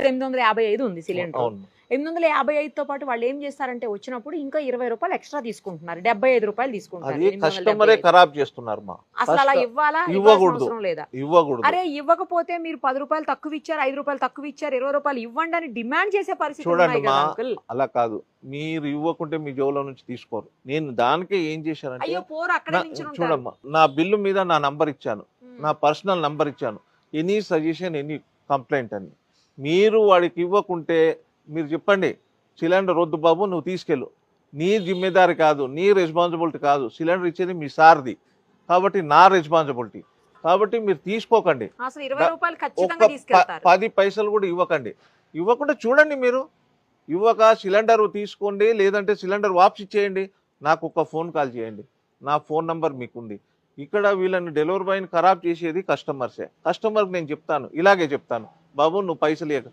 855 ఉంది సిలిండర్. అవును 855తో పాటు వాళ్ళు ఏం చేస్తారంటే వచ్చినప్పుడు ఇంకా 20 రూపాయలు ఎక్స్ట్రా తీసుకుంటున్నారు. 75 రూపాయలు తీసుకుంటారు. అది కస్టమరే 875. ఖరాబ్ చేస్తున్నారు మా అసలు అలా ఇవ్వాలా? ఇవ్వాల్సిన ఇవ్వకూడదు అవసరం లేదా? ఇవ్వకూడదు అరే ఇవ్వకపోతే మీరు 10 రూపాయలు తక్కువ ఇచ్చారు, 5 రూపాయలు తక్కువ ఇచ్చారు, 20 రూపాయలు ఇవ్వండి అని డిమాండ్ చేసే పరిస్థితి చూడండి ఉన్నాయి మా కదా అంకుల్. అలా కాదు, మీరు ఇవ్వకుంటే మీ జోబులో నుంచి తీసుకోరు. నేను దానికే ఏం చేశానంటే అయ్యో పోరు అక్కడే నించుని ఉంటారు. చూడమ్మా, నా బిల్లు మీద నా నంబర్ ఇచ్చాను, నా పర్సనల్ నంబర్ ఇచ్చాను, ఎనీ సజెషన్ ఎనీ కంప్లైంట్ అని. మీరు వాడికి ఇవ్వకుంటే మీరు చెప్పండి, సిలిండర్ వద్దు బాబు నువ్వు తీసుకెళ్ళు, నీ జిమ్మేదారి కాదు, నీ రెస్పాన్సిబిలిటీ కాదు, సిలిండర్ ఇచ్చేది మీ సార్ది కాబట్టి నా రెస్పాన్సిబిలిటీ కాబట్టి మీరు తీసుకోకండి. అసలు 20 రూపాయలు ఖచ్చితంగా తీసుకెళ్తారు. 10 పైసలు కూడా ఇవ్వకండి. ఇవ్వకుండా చూడండి, మీరు ఇవ్వక సిలిండర్ తీసుకోండి, లేదంటే సిలిండర్ వాపస్ ఇచ్చేయండి, నాకు ఒక ఫోన్ కాల్ చేయండి, నా ఫోన్ నంబర్ మీకుంది. ఇక్కడ వీళ్ళని డెలివరీ బాయ్ని ఖరాబ్ చేసేది కస్టమర్సే. కస్టమర్కి నేను చెప్తాను, ఇలాగే చెప్తాను, బాబు నువ్వు పైసలు ఇవ్వక